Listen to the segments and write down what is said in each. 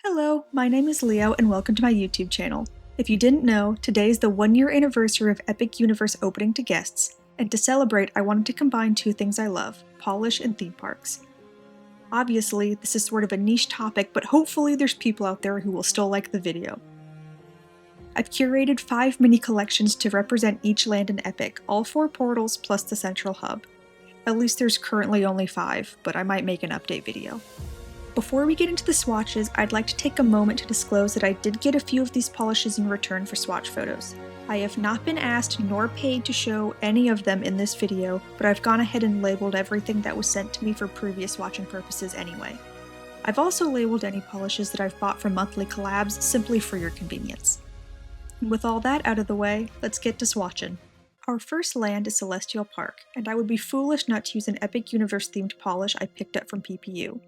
Hello, my name is Leo and welcome to my YouTube channel. If you didn't know, today is the 1-year anniversary of Epic Universe opening to guests, and to celebrate I wanted to combine two things I love, polish and theme parks. Obviously, this is sort of a niche topic, but hopefully there's people out there who will still like the video. I've curated 5 mini collections to represent each land in Epic, all 4 portals plus the central hub. At least there's currently only 5, but I might make an update video. Before we get into the swatches, I'd like to take a moment to disclose that I did get a few of these polishes in return for swatch photos. I have not been asked nor paid to show any of them in this video, but I've gone ahead and labeled everything that was sent to me for previous swatching purposes anyway. I've also labeled any polishes that I've bought from monthly collabs simply for your convenience. With all that out of the way, let's get to swatching. Our first land is Celestial Park, and I would be foolish not to use an Epic Universe themed polish I picked up from PPU.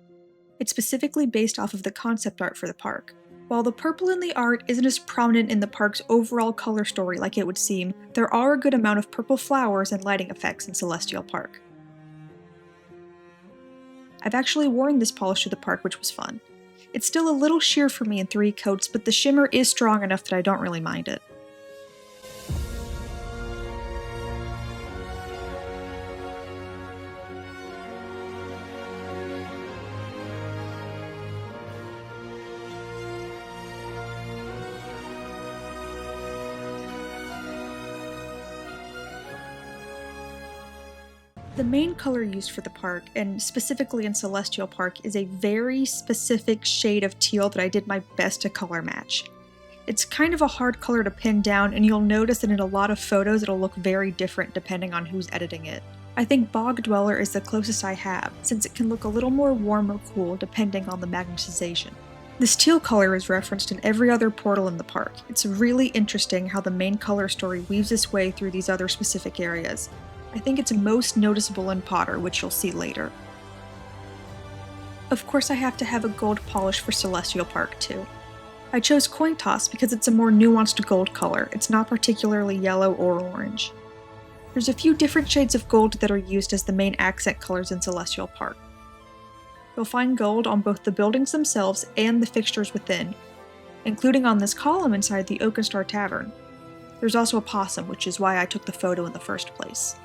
It's specifically based off of the concept art for the park. While the purple in the art isn't as prominent in the park's overall color story like it would seem, there are a good amount of purple flowers and lighting effects in Celestial Park. I've actually worn this polish to the park, which was fun. It's still a little sheer for me in 3 coats, but the shimmer is strong enough that I don't really mind it. The main color used for the park, and specifically in Celestial Park, is a very specific shade of teal that I did my best to color match. It's kind of a hard color to pin down, and you'll notice that in a lot of photos it'll look very different depending on who's editing it. I think Bog Dweller is the closest I have, since it can look a little more warm or cool depending on the magnetization. This teal color is referenced in every other portal in the park. It's really interesting how the main color story weaves its way through these other specific areas. I think it's most noticeable in Potter, which you'll see later. Of course I have to have a gold polish for Celestial Park too. I chose Coin Toss because it's a more nuanced gold color, it's not particularly yellow or orange. There's a few different shades of gold that are used as the main accent colors in Celestial Park. You'll find gold on both the buildings themselves and the fixtures within, including on this column inside the Oakenstar Tavern. There's also a possum, which is why I took the photo in the first place.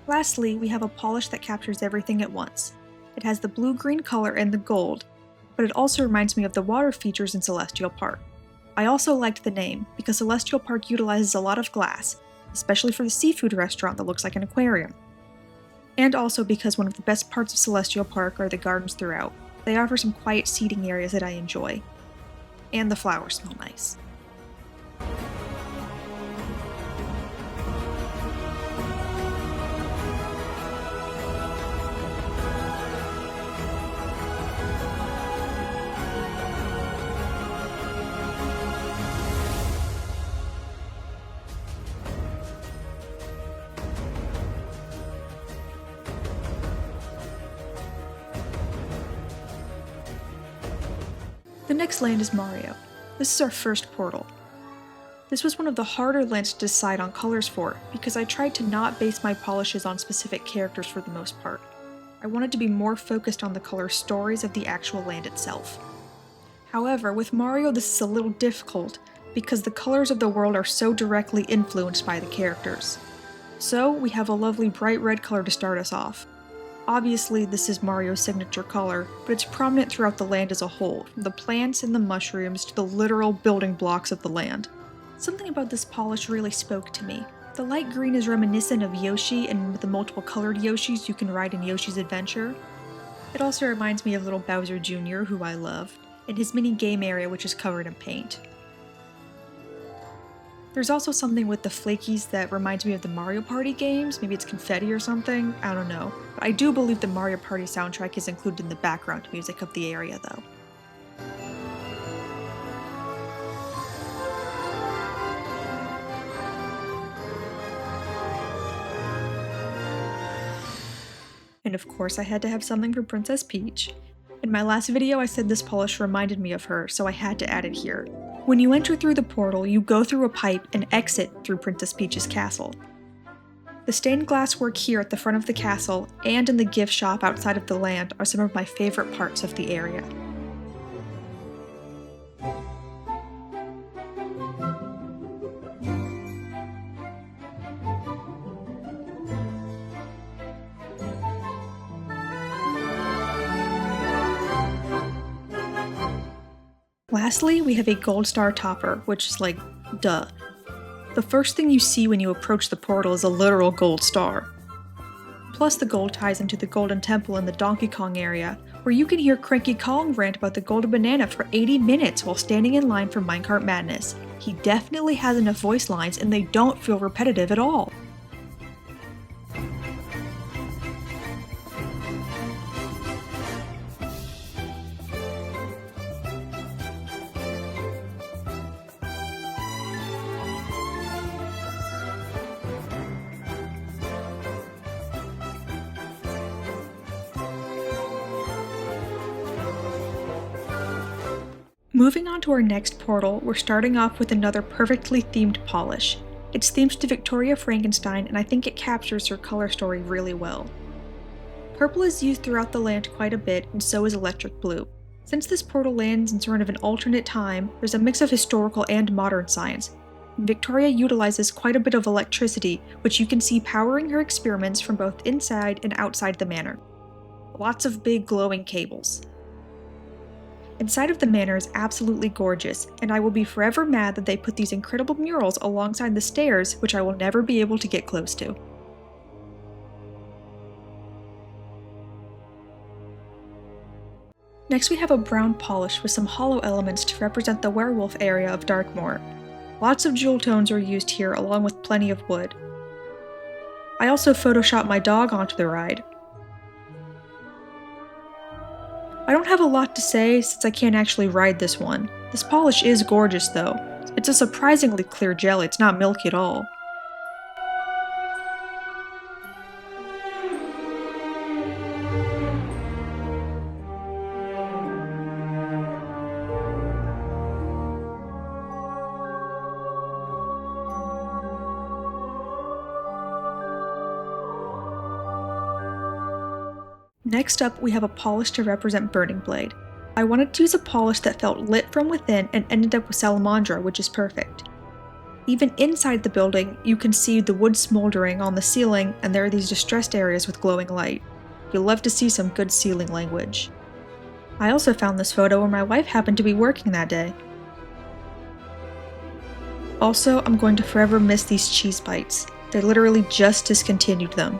Lastly, we have a polish that captures everything at once. It has the blue-green color and the gold, but it also reminds me of the water features in Celestial Park. I also liked the name, because Celestial Park utilizes a lot of glass, especially for the seafood restaurant that looks like an aquarium. And also because one of the best parts of Celestial Park are the gardens throughout. They offer some quiet seating areas that I enjoy. And the flowers smell nice. The next land is Mario. This is our first portal. This was one of the harder lands to decide on colors for, because I tried to not base my polishes on specific characters for the most part. I wanted to be more focused on the color stories of the actual land itself. However, with Mario this is a little difficult, because the colors of the world are so directly influenced by the characters. So, we have a lovely bright red color to start us off. Obviously, this is Mario's signature color, but it's prominent throughout the land as a whole, from the plants and the mushrooms to the literal building blocks of the land. Something about this polish really spoke to me. The light green is reminiscent of Yoshi, and with the multiple colored Yoshis you can ride in Yoshi's Adventure. It also reminds me of little Bowser Jr., who I love, and his mini game area which is covered in paint. There's also something with the Flakies that reminds me of the Mario Party games, maybe it's confetti or something, I don't know. But I do believe the Mario Party soundtrack is included in the background music of the area though. and of course I had to have something for Princess Peach. In my last video I said this polish reminded me of her, so I had to add it here. When you enter through the portal, you go through a pipe and exit through Princess Peach's castle. The stained glass work here at the front of the castle and in the gift shop outside of the land are some of my favorite parts of the area. Lastly, we have a gold star topper, which is like, duh. The first thing you see when you approach the portal is a literal gold star. Plus the gold ties into the Golden Temple in the Donkey Kong area, where you can hear Cranky Kong rant about the golden banana for 80 minutes while standing in line for Minecart Madness. He definitely has enough voice lines and they don't feel repetitive at all. Moving on to our next portal, we're starting off with another perfectly themed polish. It's themed to Victoria Frankenstein, and I think it captures her color story really well. Purple is used throughout the land quite a bit, and so is electric blue. Since this portal lands in sort of an alternate time, there's a mix of historical and modern science. Victoria utilizes quite a bit of electricity, which you can see powering her experiments from both inside and outside the manor. Lots of big glowing cables. Inside of the manor is absolutely gorgeous, and I will be forever mad that they put these incredible murals alongside the stairs, which I will never be able to get close to. Next we have a brown polish with some hollow elements to represent the werewolf area of Darkmoor. Lots of jewel tones are used here along with plenty of wood. I also photoshopped my dog onto the ride. I don't have a lot to say since I can't actually ride this one. This polish is gorgeous though. It's a surprisingly clear jelly, it's not milky at all. Next up, we have a polish to represent Burning Blade. I wanted to use a polish that felt lit from within and ended up with Salamandra, which is perfect. Even inside the building, you can see the wood smoldering on the ceiling, and there are these distressed areas with glowing light. You'll love to see some good ceiling language. I also found this photo where my wife happened to be working that day. Also, I'm going to forever miss these cheese bites. They literally just discontinued them.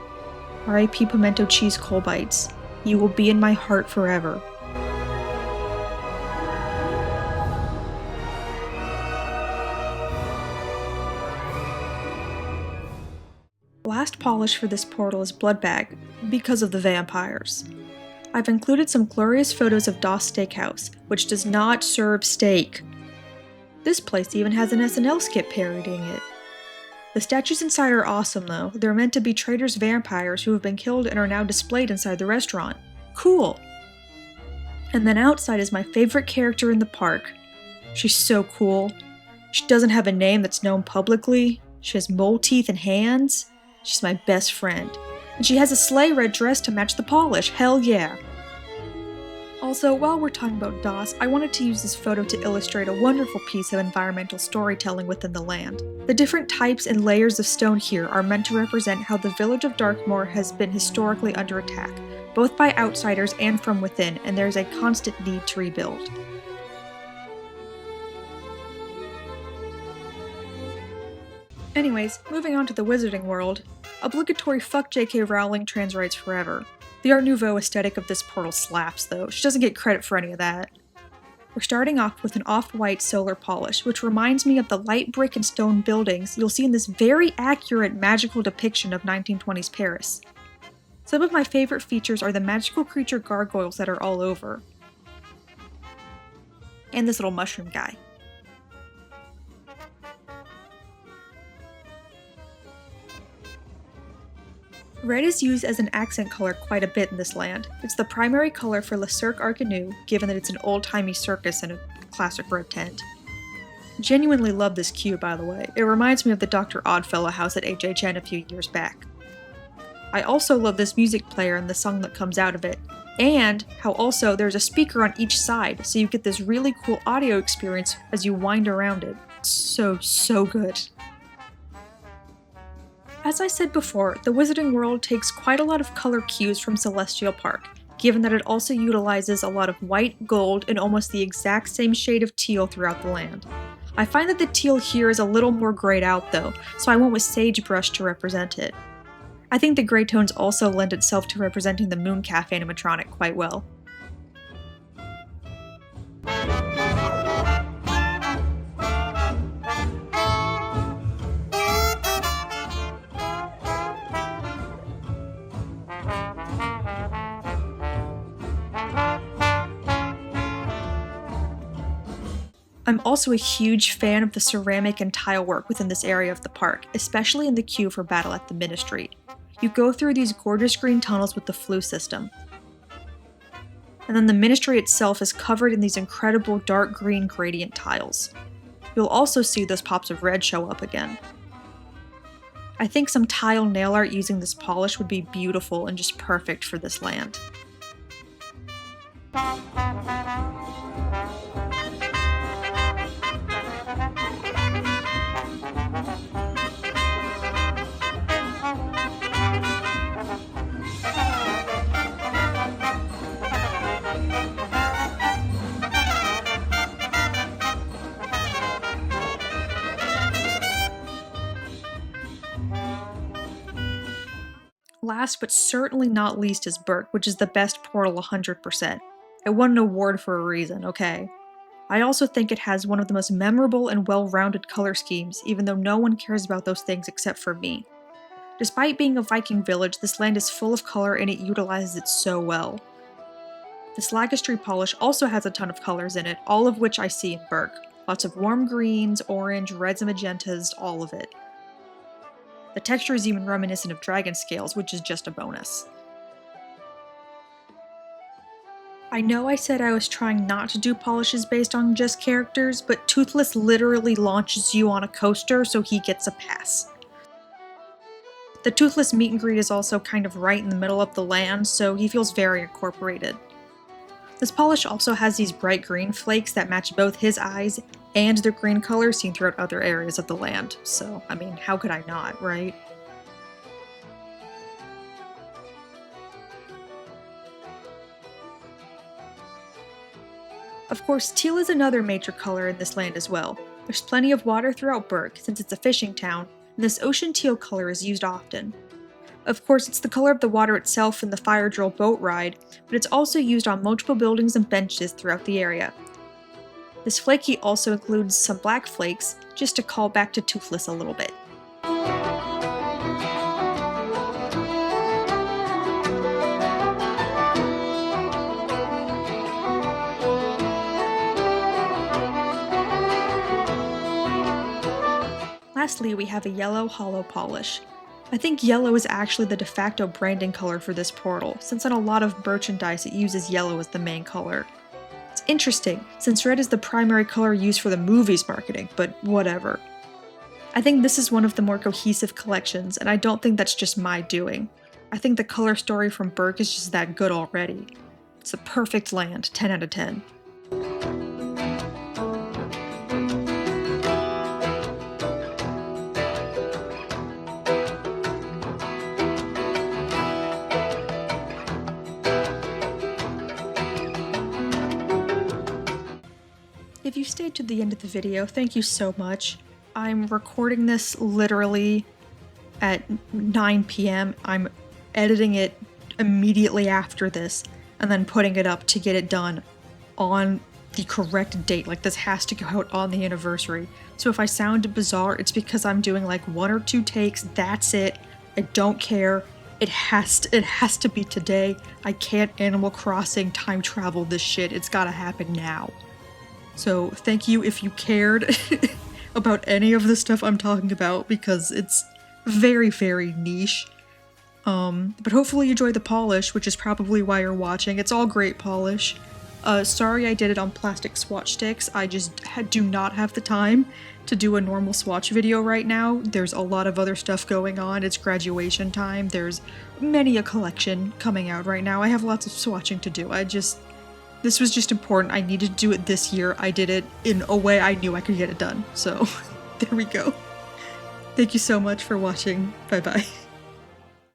R.I.P. Pimento Cheese Coal Bites. You will be in my heart forever. Last polish for this portal is Bloodbag, because of the vampires. I've included some glorious photos of Das Steakhouse, which does not serve steak. This place even has an SNL skit parodying it. The statues inside are awesome though. They're meant to be traitors vampires who have been killed and are now displayed inside the restaurant. Cool! And then outside is my favorite character in the park. She's so cool. She doesn't have a name that's known publicly. She has mole teeth and hands. She's my best friend. And she has a sleigh red dress to match the polish. Hell yeah! Also, while we're talking about Das, I wanted to use this photo to illustrate a wonderful piece of environmental storytelling within the land. The different types and layers of stone here are meant to represent how the village of Darkmoor has been historically under attack, both by outsiders and from within, and there is a constant need to rebuild. Anyways, moving on to the wizarding world, obligatory fuck J.K. Rowling trans rights forever. The Art Nouveau aesthetic of this portal slaps though, she doesn't get credit for any of that. We're starting off with an off-white solar polish, which reminds me of the light brick and stone buildings you'll see in this very accurate magical depiction of 1920s Paris. Some of my favorite features are the magical creature gargoyles that are all over. And this little mushroom guy. Red is used as an accent color quite a bit in this land. It's the primary color for Le Cirque Arcanu, given that it's an old-timey circus and a classic red tent. Genuinely love this cue, by the way. It reminds me of the Dr. Oddfellow house at HHN a few years back. I also love this music player and the song that comes out of it, and how also there's a speaker on each side, so you get this really cool audio experience as you wind around it. So good. As I said before, the Wizarding World takes quite a lot of color cues from Celestial Park, given that it also utilizes a lot of white, gold, and almost the exact same shade of teal throughout the land. I find that the teal here is a little more grayed out though, so I went with Sagebrush to represent it. I think the gray tones also lend itself to representing the Mooncalf animatronic quite well. I'm also a huge fan of the ceramic and tile work within this area of the park, especially in the queue for Battle at the Ministry. You go through these gorgeous green tunnels with the flue system. And then the Ministry itself is covered in these incredible dark green gradient tiles. You'll also see those pops of red show up again. I think some tile nail art using this polish would be beautiful and just perfect for this land. Last but certainly not least is BERK, which is the best portal 100%. It won an award for a reason, okay? I also think it has one of the most memorable and well-rounded color schemes, even though no one cares about those things except for me. Despite being a Viking village, this land is full of color and it utilizes it so well. This Lacquistry polish also has a ton of colors in it, all of which I see in BERK. Lots of warm greens, orange, reds and magentas, all of it. The texture is even reminiscent of dragon scales, which is just a bonus. I know I said I was trying not to do polishes based on just characters, but Toothless literally launches you on a coaster, so he gets a pass. The Toothless meet and greet is also kind of right in the middle of the land, so he feels very incorporated. This polish also has these bright green flakes that match both his eyes and the green color seen throughout other areas of the land, so, I mean, how could I not, right? Of course, teal is another major color in this land as well. There's plenty of water throughout BERK, since it's a fishing town, and this ocean teal color is used often. Of course, it's the color of the water itself in the fire drill boat ride, but it's also used on multiple buildings and benches throughout the area. This flaky also includes some black flakes, just to call back to Toothless a little bit. Lastly, we have a yellow hollow polish. I think yellow is actually the de facto branding color for this portal, since on a lot of merchandise it uses yellow as the main color. It's interesting, since red is the primary color used for the movie's marketing, but whatever. I think this is one of the more cohesive collections, and I don't think that's just my doing. I think the color story from BERK is just that good already. It's a perfect land, 10 out of 10. If you stayed to the end of the video, thank you so much. I'm recording this literally at 9 p.m. I'm editing it immediately after this, and then putting it up to get it done on the correct date. Like, this has to go out on the anniversary. So if I sound bizarre, it's because I'm doing like 1 or 2 takes, that's it. I don't care. It has to be today. I can't Animal Crossing time travel this shit. It's gotta happen now. So thank you if you cared about any of the stuff I'm talking about, because it's very, very niche. But hopefully you enjoy the polish, which is probably why you're watching. It's all great polish. Sorry I did it on plastic swatch sticks. I just do not have the time to do a normal swatch video right now. There's a lot of other stuff going on. It's graduation time. There's many a collection coming out right now. I have lots of swatching to do. This was just important. I needed to do it this year. I did it in a way I knew I could get it done. So there we go. Thank you so much for watching. Bye bye.